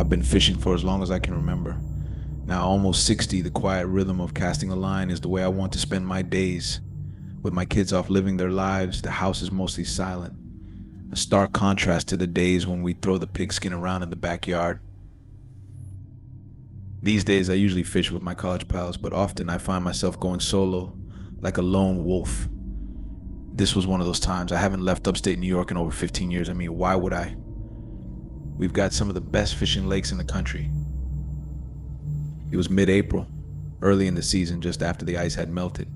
I've been fishing for as long as I can remember. Now almost 60, the quiet rhythm of casting a line is the way I want to spend my days. With my kids off living their lives, the house is mostly silent. A stark contrast to the days when we throw the pigskin around in the backyard. These days I usually fish with my college pals, but often I find myself going solo, like a lone wolf. This was one of those times. I haven't left upstate New York in over 15 years. I mean, why would I? We've got some of the best fishing lakes in the country. It was mid-April, early in the season, just after the ice had melted.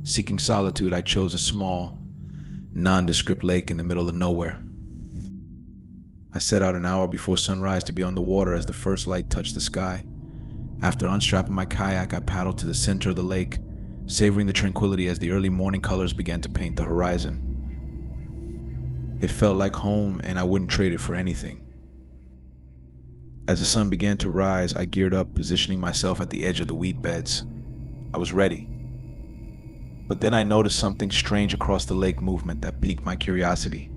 Seeking solitude, I chose a small, nondescript lake in the middle of nowhere. I set out an hour before sunrise to be on the water as the first light touched the sky. After unstrapping my kayak, I paddled to the center of the lake, savoring the tranquility as the early morning colors began to paint the horizon. It felt like home, and I wouldn't trade it for anything. As the sun began to rise, I geared up, positioning myself at the edge of the wheat beds. I was ready. But then I noticed something strange across the lake movement that piqued my curiosity.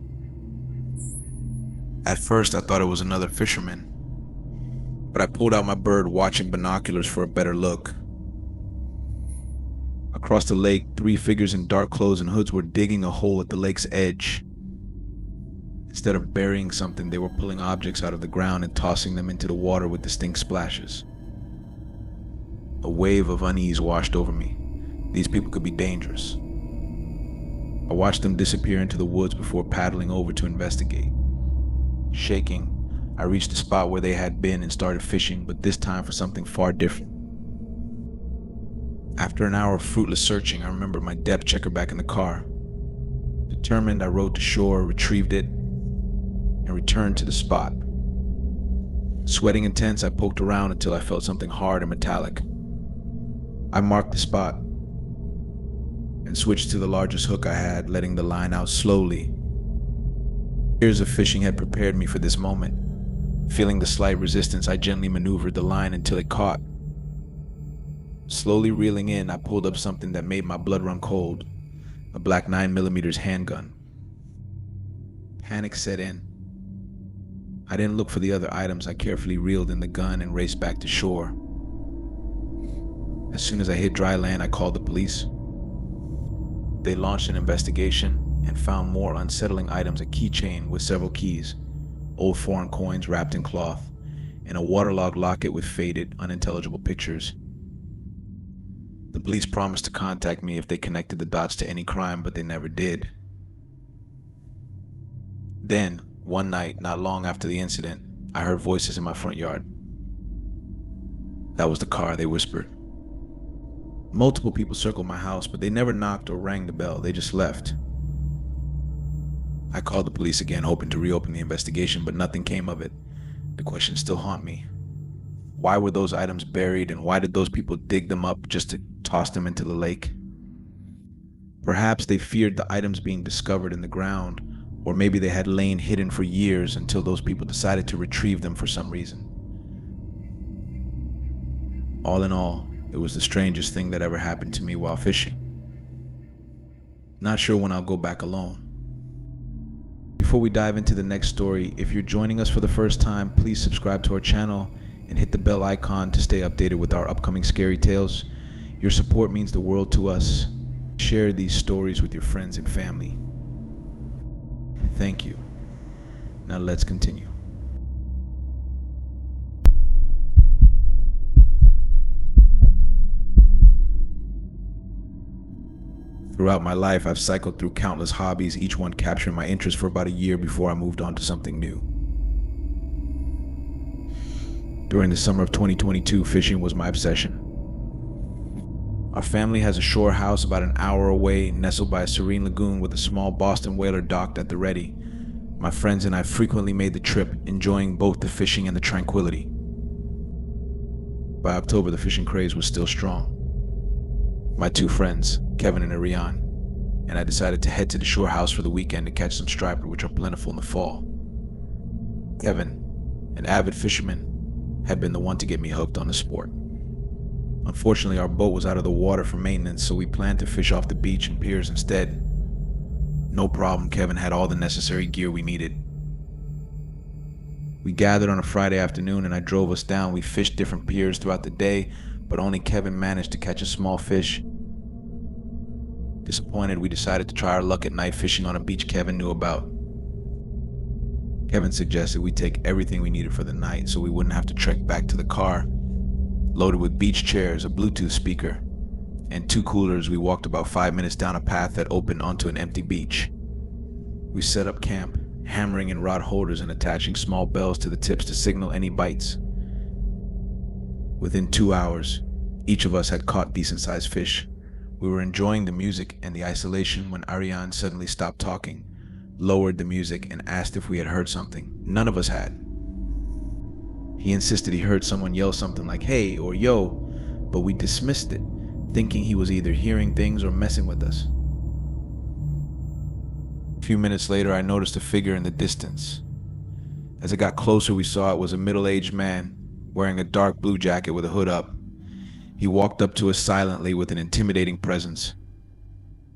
At first, I thought it was another fisherman, but I pulled out my bird watching binoculars for a better look. Across the lake, 3 figures in dark clothes and hoods were digging a hole at the lake's edge. Instead of burying something, they were pulling objects out of the ground and tossing them into the water with distinct splashes. A wave of unease washed over me. These people could be dangerous. I watched them disappear into the woods before paddling over to investigate. Shaking, I reached the spot where they had been and started fishing, but this time for something far different. After an hour of fruitless searching, I remembered my depth checker back in the car. Determined, I rowed to shore, retrieved it, and returned to the spot. Sweating intense, I poked around until I felt something hard and metallic. I marked the spot and switched to the largest hook I had, letting the line out slowly. Years of fishing had prepared me for this moment. Feeling the slight resistance, I gently maneuvered the line until it caught. Slowly reeling in, I pulled up something that made my blood run cold, a black 9mm handgun. Panic set in. I didn't look for the other items. I carefully reeled in the gun and raced back to shore. As soon as I hit dry land, I called the police. They launched an investigation and found more unsettling items: a keychain with several keys, old foreign coins wrapped in cloth, and a waterlogged locket with faded, unintelligible pictures. The police promised to contact me if they connected the dots to any crime, but they never did. Then, one night, not long after the incident, I heard voices in my front yard. "That was the car," they whispered. Multiple people circled my house, but they never knocked or rang the bell. They just left. I called the police again, hoping to reopen the investigation, but nothing came of it. The questions still haunt me. Why were those items buried, and why did those people dig them up just to toss them into the lake? Perhaps they feared the items being discovered in the ground, or maybe they had lain hidden for years until those people decided to retrieve them for some reason. All in all, it was the strangest thing that ever happened to me while fishing. Not sure when I'll go back alone. Before we dive into the next story, if you're joining us for the first time, please subscribe to our channel and hit the bell icon to stay updated with our upcoming scary tales. Your support means the world to us. Share these stories with your friends and family. Thank you. Now let's continue. Throughout my life, I've cycled through countless hobbies, each one capturing my interest for about a year before I moved on to something new. During the summer of 2022, fishing was my obsession. Our family has a shore house about an hour away, nestled by a serene lagoon with a small Boston whaler docked at the ready. My friends and I frequently made the trip, enjoying both the fishing and the tranquility. By October, the fishing craze was still strong. My 2 friends, Kevin and Ariane, and I decided to head to the shore house for the weekend to catch some striper, which are plentiful in the fall. Kevin, an avid fisherman, had been the one to get me hooked on the sport. Unfortunately, our boat was out of the water for maintenance, so we planned to fish off the beach and piers instead. No problem, Kevin had all the necessary gear we needed. We gathered on a Friday afternoon and I drove us down. We fished different piers throughout the day, but only Kevin managed to catch a small fish. Disappointed, we decided to try our luck at night fishing on a beach Kevin knew about. Kevin suggested we take everything we needed for the night so we wouldn't have to trek back to the car. Loaded with beach chairs, a Bluetooth speaker, and 2 coolers, we walked about 5 minutes down a path that opened onto an empty beach. We set up camp, hammering in rod holders and attaching small bells to the tips to signal any bites. Within 2 hours, each of us had caught decent-sized fish. We were enjoying the music and the isolation when Ariane suddenly stopped talking, lowered the music, and asked if we had heard something. None of us had. He insisted he heard someone yell something like, "Hey," or "Yo," but we dismissed it, thinking he was either hearing things or messing with us. A few minutes later, I noticed a figure in the distance. As it got closer, we saw it was a middle-aged man wearing a dark blue jacket with a hood up. He walked up to us silently with an intimidating presence.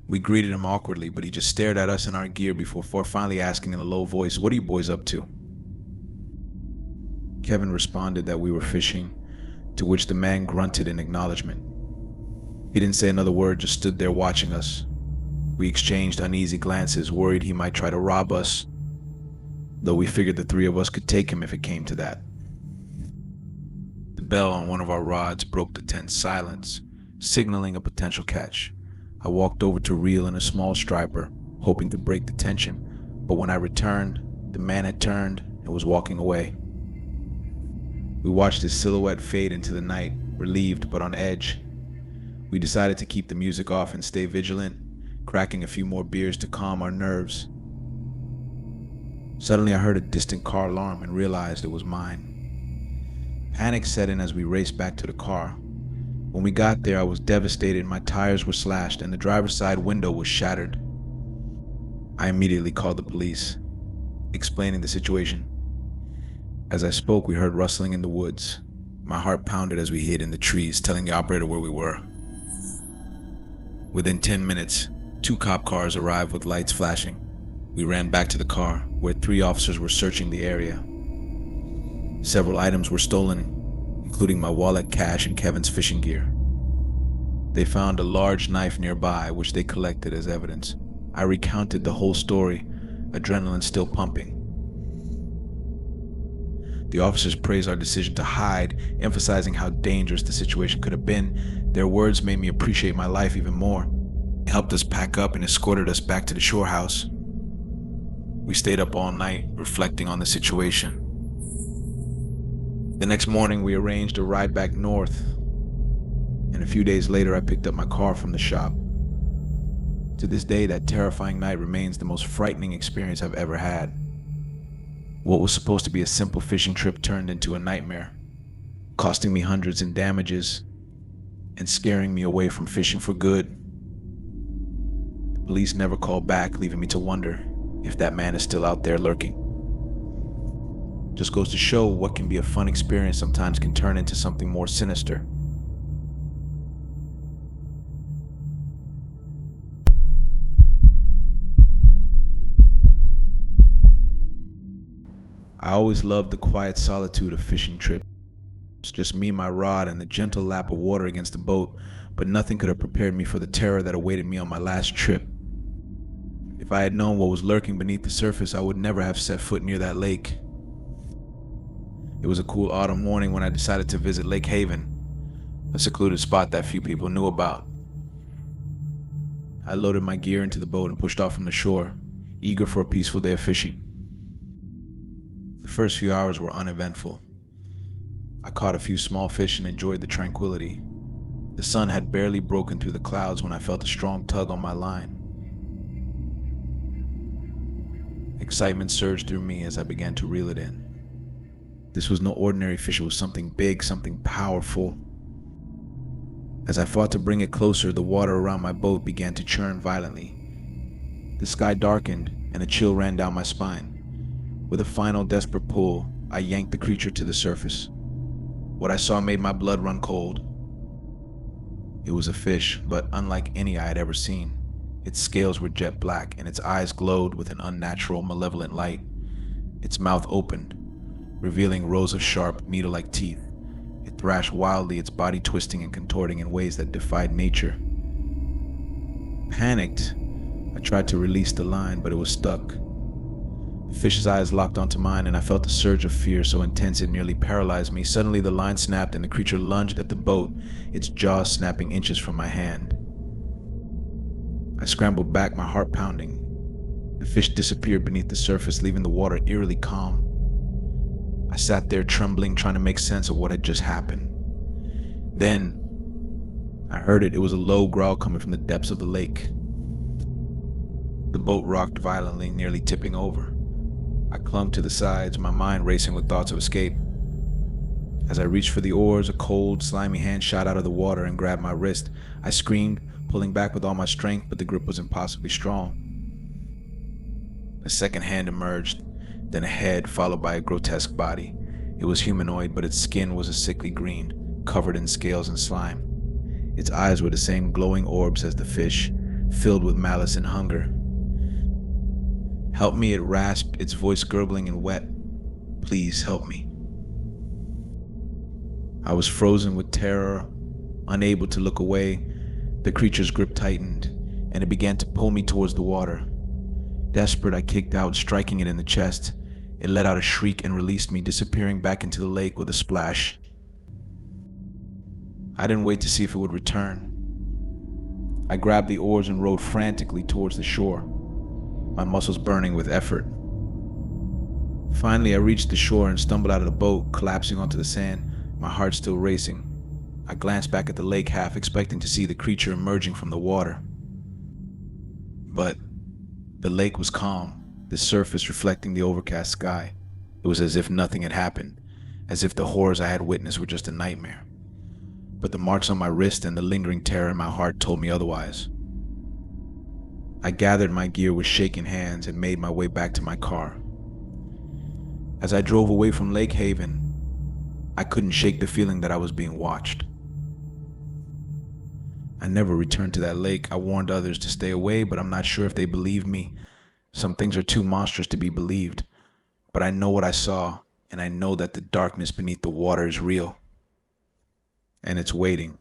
We greeted him awkwardly, but he just stared at us and our gear before finally asking in a low voice, "What are you boys up to?" Kevin responded that we were fishing, to which the man grunted in acknowledgement. He didn't say another word, just stood there watching us. We exchanged uneasy glances, worried he might try to rob us, though we figured the 3 of us could take him if it came to that. The bell on one of our rods broke the tense silence, signaling a potential catch. I walked over to reel in a small striper, hoping to break the tension, but when I returned, the man had turned and was walking away. We watched his silhouette fade into the night, relieved but on edge. We decided to keep the music off and stay vigilant, cracking a few more beers to calm our nerves. Suddenly I heard a distant car alarm and realized it was mine. Panic set in as we raced back to the car. When we got there, I was devastated. My tires were slashed and the driver's side window was shattered. I immediately called the police, explaining the situation. As I spoke, we heard rustling in the woods. My heart pounded as we hid in the trees, telling the operator where we were. Within 10 minutes, 2 cop cars arrived with lights flashing. We ran back to the car, where 3 officers were searching the area. Several items were stolen, including my wallet, cash, and Kevin's fishing gear. They found a large knife nearby, which they collected as evidence. I recounted the whole story, adrenaline still pumping. The officers praised our decision to hide, emphasizing how dangerous the situation could have been. Their words made me appreciate my life even more. They helped us pack up and escorted us back to the shore house. We stayed up all night, reflecting on the situation. The next morning, we arranged a ride back north, and a few days later, I picked up my car from the shop. To this day, that terrifying night remains the most frightening experience I've ever had. What was supposed to be a simple fishing trip turned into a nightmare, costing me hundreds in damages and scaring me away from fishing for good. The police never called back, leaving me to wonder if that man is still out there lurking. Just goes to show what can be a fun experience sometimes can turn into something more sinister. I always loved the quiet solitude of fishing trips. Just me, my rod, and the gentle lap of water against the boat, but nothing could have prepared me for the terror that awaited me on my last trip. If I had known what was lurking beneath the surface, I would never have set foot near that lake. It was a cool autumn morning when I decided to visit Lake Haven, a secluded spot that few people knew about. I loaded my gear into the boat and pushed off from the shore, eager for a peaceful day of fishing. The first few hours were uneventful. I caught a few small fish and enjoyed the tranquility. The sun had barely broken through the clouds when I felt a strong tug on my line. Excitement surged through me as I began to reel it in. This was no ordinary fish, it was something big, something powerful. As I fought to bring it closer, the water around my boat began to churn violently. The sky darkened and a chill ran down my spine. With a final desperate pull, I yanked the creature to the surface. What I saw made my blood run cold. It was a fish, but unlike any I had ever seen. Its scales were jet black and its eyes glowed with an unnatural, malevolent light. Its mouth opened, revealing rows of sharp, needle-like teeth. It thrashed wildly, its body twisting and contorting in ways that defied nature. Panicked, I tried to release the line, but it was stuck. The fish's eyes locked onto mine, and I felt a surge of fear so intense it nearly paralyzed me. Suddenly, the line snapped, and the creature lunged at the boat, its jaws snapping inches from my hand. I scrambled back, my heart pounding. The fish disappeared beneath the surface, leaving the water eerily calm. I sat there trembling, trying to make sense of what had just happened. Then, I heard it. It was a low growl coming from the depths of the lake. The boat rocked violently, nearly tipping over. I clung to the sides, my mind racing with thoughts of escape. As I reached for the oars, a cold, slimy hand shot out of the water and grabbed my wrist. I screamed, pulling back with all my strength, but the grip was impossibly strong. A second hand emerged, then a head, followed by a grotesque body. It was humanoid, but its skin was a sickly green, covered in scales and slime. Its eyes were the same glowing orbs as the fish, filled with malice and hunger. "Help me," it rasped, its voice gurgling and wet. "Please help me." I was frozen with terror, unable to look away. The creature's grip tightened, and it began to pull me towards the water. Desperate, I kicked out, striking it in the chest. It let out a shriek and released me, disappearing back into the lake with a splash. I didn't wait to see if it would return. I grabbed the oars and rowed frantically towards the shore, my muscles burning with effort. Finally, I reached the shore and stumbled out of the boat, collapsing onto the sand, my heart still racing. I glanced back at the lake, half expecting to see the creature emerging from the water. But the lake was calm, the surface reflecting the overcast sky. It was as if nothing had happened, as if the horrors I had witnessed were just a nightmare. But the marks on my wrist and the lingering terror in my heart told me otherwise. I gathered my gear with shaking hands and made my way back to my car. As I drove away from Lake Haven, I couldn't shake the feeling that I was being watched. I never returned to that lake. I warned others to stay away, but I'm not sure if they believed me. Some things are too monstrous to be believed. But I know what I saw, and I know that the darkness beneath the water is real. And it's waiting.